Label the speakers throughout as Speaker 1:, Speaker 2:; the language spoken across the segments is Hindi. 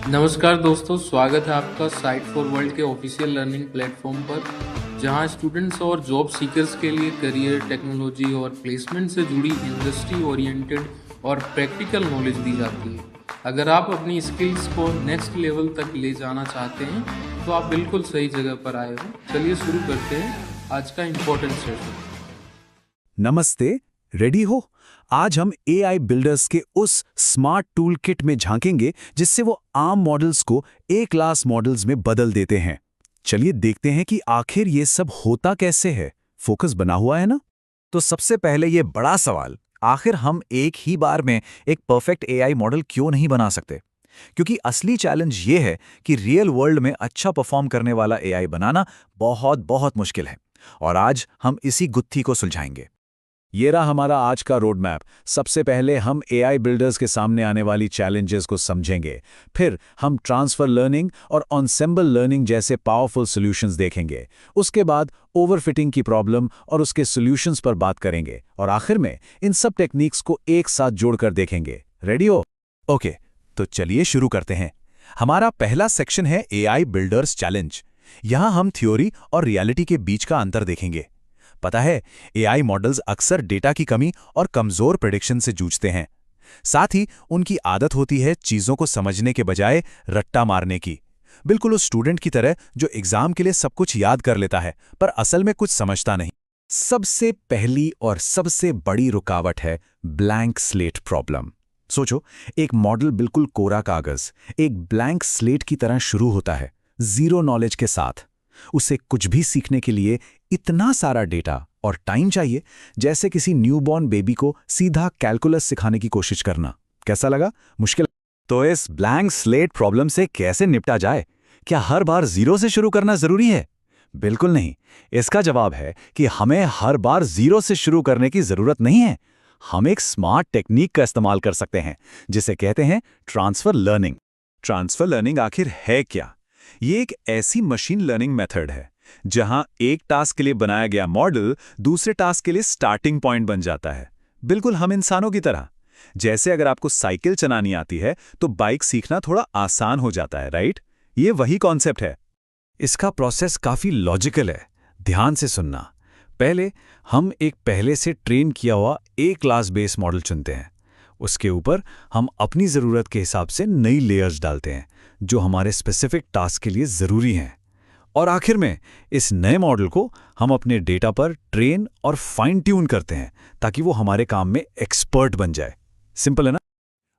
Speaker 1: नमस्कार दोस्तों, स्वागत है आपका साइट फॉर वर्ल्ड के ऑफिशियल लर्निंग प्लेटफॉर्म पर, जहां स्टूडेंट्स और जॉब सीकर्स के लिए करियर, टेक्नोलॉजी और प्लेसमेंट से जुड़ी इंडस्ट्री ओरिएंटेड और प्रैक्टिकल नॉलेज दी जाती है। अगर आप अपनी स्किल्स को नेक्स्ट लेवल तक ले जाना चाहते हैं तो आप बिल्कुल सही जगह पर आए हो। चलिए शुरू करते हैं आज का इम्पोर्टेंट सेशन।
Speaker 2: नमस्ते, रेडी हो? आज हम एआई बिल्डर्स के उस स्मार्ट टूल किट में झांकेंगे जिससे वो आम मॉडल्स को ए क्लास मॉडल्स में बदल देते हैं। चलिए देखते हैं कि आखिर ये सब होता कैसे है। फोकस बना हुआ है ना?
Speaker 3: तो सबसे पहले ये बड़ा सवाल, आखिर हम एक ही बार में एक परफेक्ट एआई मॉडल क्यों नहीं बना सकते? क्योंकि असली चैलेंज ये है कि रियल वर्ल्ड में अच्छा परफॉर्म करने वाला एआई बनाना बहुत बहुत मुश्किल है। और आज हम इसी गुत्थी को सुलझाएंगे।
Speaker 2: ये रहा हमारा आज का रोड मैप। सबसे पहले हम एआई बिल्डर्स के सामने आने वाली चैलेंजेस को समझेंगे। फिर हम ट्रांसफर लर्निंग और ऑनसेम्बल लर्निंग जैसे पावरफुल सॉल्यूशंस देखेंगे। उसके बाद ओवरफिटिंग की प्रॉब्लम और उसके सॉल्यूशंस पर बात करेंगे। और आखिर में इन सब टेक्निक्स को एक साथ जोड़कर देखेंगे। रेडी हो?
Speaker 3: ओके, तो चलिए शुरू करते हैं। हमारा पहला सेक्शन है एआई बिल्डर्स चैलेंज। यहां हम थ्योरी और रियलिटी के बीच का अंतर देखेंगे। पता है, एआई मॉडल्स अक्सर डेटा की कमी और कमजोर प्रेडिक्शन से जूझते हैं। साथ ही उनकी आदत होती है चीजों को समझने के बजाय रट्टा मारने की। बिल्कुल उस स्टूडेंट की तरह जो एग्जाम के लिए सब कुछ याद कर लेता है पर असल में कुछ समझता नहीं। सबसे पहली और सबसे बड़ी रुकावट है ब्लैंक स्लेट प्रॉब्लम। सोचो, एक मॉडल बिल्कुल कोरा कागज, एक ब्लैंक स्लेट की तरह शुरू होता है, जीरो नॉलेज के साथ। उसे कुछ भी सीखने के लिए इतना सारा डेटा और टाइम चाहिए, जैसे किसी न्यूबॉर्न बेबी को सीधा कैलकुलस सिखाने की कोशिश करना। कैसा लगा? मुश्किल? तो इस ब्लैंक स्लेट प्रॉब्लम से कैसे निपटा जाए? क्या हर बार जीरो से शुरू करना जरूरी है? बिल्कुल नहीं। इसका जवाब है कि हमें हर बार जीरो से शुरू करने की जरूरत नहीं है। हम एक स्मार्ट टेक्निक का इस्तेमाल कर सकते हैं जिसे कहते हैं ट्रांसफर लर्निंग। ट्रांसफर लर्निंग आखिर है क्या? ये एक ऐसी मशीन लर्निंग मेथड है जहां एक टास्क के लिए बनाया गया मॉडल दूसरे टास्क के लिए स्टार्टिंग पॉइंट बन जाता है। बिल्कुल हम इंसानों की तरह। जैसे अगर आपको साइकिल चलानी आती है तो बाइक सीखना थोड़ा आसान हो जाता है, राइट? ये वही कॉन्सेप्ट है। इसका प्रोसेस काफी लॉजिकल है। ध्यान से सुनना। पहले हम एक पहले से ट्रेन किया हुआ ए क्लास बेस मॉडल चुनते हैं। उसके ऊपर हम अपनी ज़रूरत के हिसाब से नई लेयर्स डालते हैं जो हमारे स्पेसिफिक टास्क के लिए ज़रूरी हैं। और आखिर में इस नए मॉडल को हम अपने डेटा पर ट्रेन और फाइन ट्यून करते हैं ताकि वो हमारे काम में एक्सपर्ट बन जाए। सिंपल है ना?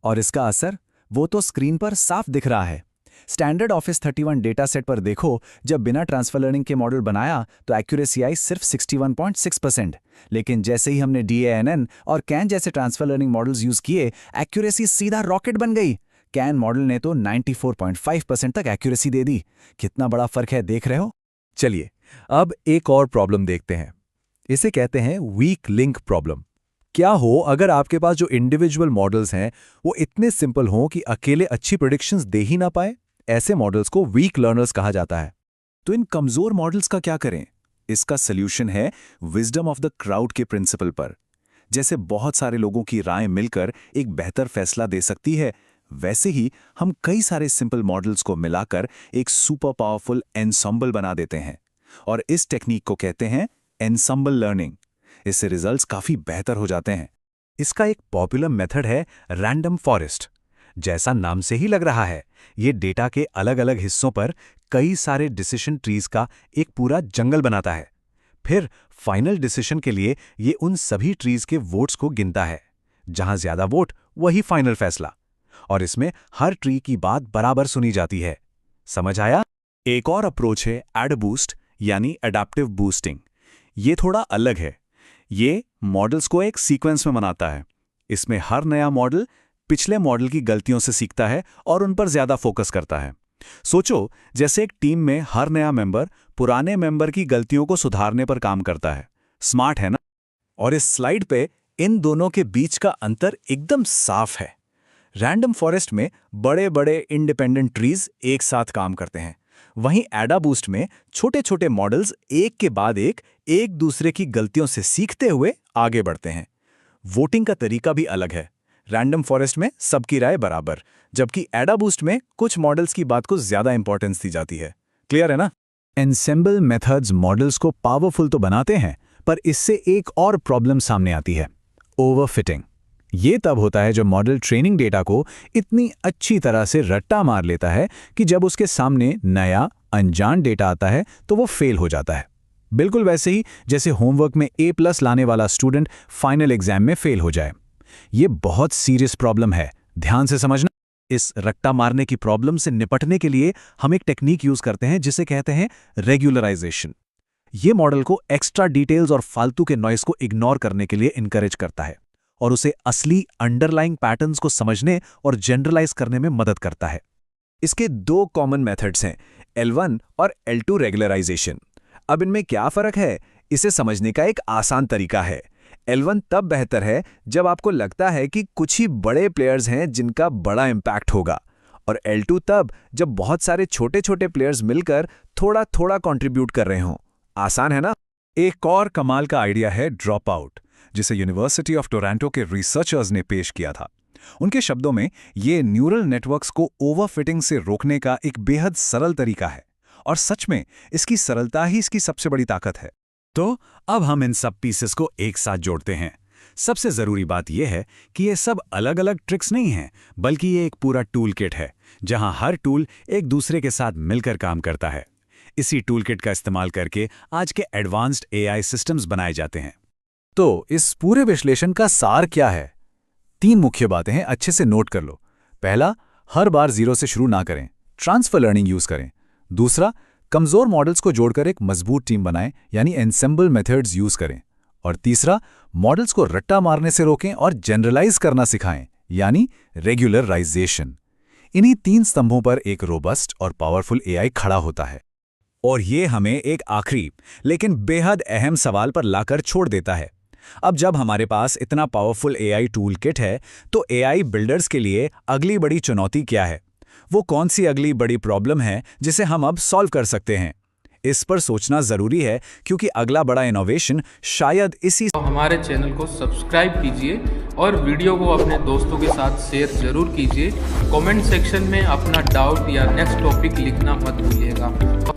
Speaker 3: और इसका असर वो तो स्क्रीन पर साफ दिख रहा है। स्टैंडर्ड ऑफिस 31 डेटा सेट पर देखो, जब बिना ट्रांसफर लर्निंग के मॉडल बनाया तो एक्यूरेसी आई सिर्फ 61.6%। लेकिन जैसे ही हमने DANN और कैन जैसे ट्रांसफर लर्निंग मॉडल्स यूज किए, एक्यूरेसी सीधा रॉकेट बन गई। कैन मॉडल ने तो 94.5% तक एक्यूरेसी दे दी। कितना बड़ा फर्क है, देख रहे हो? चलिए अब एक और प्रॉब्लम देखते हैं। इसे कहते हैं वीक लिंक प्रॉब्लम। क्या हो अगर आपके पास जो इंडिविजुअल मॉडल्स हैं वो इतने सिंपल हों कि अकेले अच्छी प्रेडिक्शंस दे ही ना पाए? ऐसे मॉडल्स को वीक लर्नर्स कहा जाता है। तो इन कमजोर मॉडल्स का क्या करें? इसका सॉल्यूशन है विजडम ऑफ द क्राउड के प्रिंसिपल पर। जैसे बहुत सारे लोगों की राय मिलकर एक बेहतर फैसला दे सकती है, वैसे ही हम कई सारे सिंपल मॉडल्स को मिलाकर एक सुपर पावरफुल एन्सेम्बल बना देते हैं। और इस टेक्निक को कहते हैं एन्सेम्बल लर्निंग। इससे रिजल्ट्स काफी बेहतर हो जाते हैं। इसका एक पॉपुलर मेथड है रैंडम फॉरेस्ट। जैसा नाम से ही लग रहा है, ये डेटा के अलग अलग हिस्सों पर कई सारे डिसीजन ट्रीज का एक पूरा जंगल बनाता है। फिर फाइनल डिसीजन के लिए ये उन सभी ट्रीज के वोट्स को गिनता है। जहां ज्यादा वोट वही फाइनल फैसला। और इसमें हर ट्री की बात बराबर सुनी जाती है। समझ आया? एक और अप्रोच है एडबूस्ट यानी एडाप्टिव बूस्टिंग। ये थोड़ा अलग है। ये मॉडल्स को एक सीक्वेंस में बनाता है। इसमें हर नया मॉडल पिछले मॉडल की गलतियों से सीखता है और उन पर ज्यादा फोकस करता है। सोचो, जैसे एक टीम में हर नया मेंबर पुराने मेंबर की गलतियों को सुधारने पर काम करता है। स्मार्ट है ना? और इस स्लाइड पे इन दोनों के बीच का अंतर एकदम साफ है। रैंडम फॉरेस्ट में बड़े बड़े इंडिपेंडेंट ट्रीज एक साथ काम करते हैं। वहीं एडाबूस्ट में छोटे छोटे मॉडल्स एक के बाद एक दूसरे की गलतियों से सीखते हुए आगे बढ़ते हैं। वोटिंग का तरीका भी अलग है। रैंडम फॉरेस्ट में सबकी राय बराबर, जबकि एडाबूस्ट में कुछ मॉडल्स की बात को ज्यादा इंपॉर्टेंस दी जाती है। क्लियर है ना? एनसेम्बल मेथड्स मॉडल्स को पावरफुल तो बनाते हैं, पर इससे एक और प्रॉब्लम सामने आती है, ओवरफिटिंग। ये तब होता है जब मॉडल ट्रेनिंग डेटा को इतनी अच्छी तरह से रट्टा मार लेता है कि जब उसके सामने नया अनजान डेटा आता है तो वो फेल हो जाता है। बिल्कुल वैसे ही जैसे होमवर्क में A+ लाने वाला स्टूडेंट फाइनल एग्जाम में फेल हो जाए। ये बहुत सीरियस प्रॉब्लम है, ध्यान से समझना। इस रट्टा मारने की प्रॉब्लम से निपटने के लिए हम एक टेक्निक यूज करते हैं जिसे कहते हैं रेगुलराइजेशन। ये मॉडल को एक्स्ट्रा डिटेल्स और फालतू के नॉइस को इग्नोर करने के लिए इनकरेज करता है और उसे असली अंडरलाइंग पैटर्न्स को समझने और जनरलाइज करने में मदद करता है। इसके 2 कॉमन मेथड्स हैं, L1 और L2 रेगुलराइजेशन। अब इनमें क्या फर्क है, इसे समझने का एक आसान तरीका है। L1 तब बेहतर है जब आपको लगता है कि कुछ ही बड़े प्लेयर्स हैं जिनका बड़ा इम्पैक्ट होगा, और L2 तब जब बहुत सारे छोटे छोटे प्लेयर्स मिलकर थोड़ा थोड़ा कंट्रीब्यूट कर रहे हों। आसान है ना? एक और कमाल का आइडिया है ड्रॉप आउट, जिसे यूनिवर्सिटी ऑफ टोरंटो के रिसर्चर्स ने पेश किया था। उनके शब्दों में ये न्यूरल नेटवर्क्स को ओवरफिटिंग से रोकने का एक बेहद सरल तरीका है, और सच में इसकी सरलता ही इसकी सबसे बड़ी ताकत है। तो अब हम इन सब पीसेस को एक साथ जोड़ते हैं। सबसे जरूरी बात यह है कि ये सब अलग अलग ट्रिक्स नहीं हैं, बल्कि ये एक पूरा टूल किट है, जहां हर टूल एक दूसरे के साथ मिलकर काम करता है। इसी टूल किट का इस्तेमाल करके आज के एडवांस्ड AI सिस्टम्स बनाए जाते हैं। तो इस पूरे विश्लेषण का सार क्या है? 3 मुख्य बातें हैं, अच्छे से नोट कर लो। पहला, हर बार 0 से शुरू ना करें, ट्रांसफर लर्निंग यूज करें। दूसरा, कमजोर मॉडल्स को जोड़कर एक मजबूत टीम बनाएं, यानी एनसेम्बल मेथड्स यूज करें। और तीसरा, मॉडल्स को रट्टा मारने से रोकें और जनरलाइज करना सिखाएं, यानी रेगुलराइजेशन। इन्हीं 3 स्तंभों पर एक रोबस्ट और पावरफुल AI खड़ा होता है। और ये हमें एक आखिरी लेकिन बेहद अहम सवाल पर लाकर छोड़ देता है। अब जब हमारे पास इतना पावरफुल AI टूल किट है, तो AI बिल्डर्स के लिए अगली बड़ी चुनौती क्या है? वो कौन सी अगली बड़ी प्रॉब्लम है जिसे हम अब सॉल्व कर सकते हैं? इस पर सोचना जरूरी है, क्योंकि अगला बड़ा इनोवेशन शायद इसी।
Speaker 1: तो हमारे चैनल को सब्सक्राइब कीजिए और वीडियो को अपने दोस्तों के साथ शेयर जरूर कीजिए। कमेंट सेक्शन में अपना डाउट या नेक्स्ट टॉपिक लिखना मत भूलिएगा।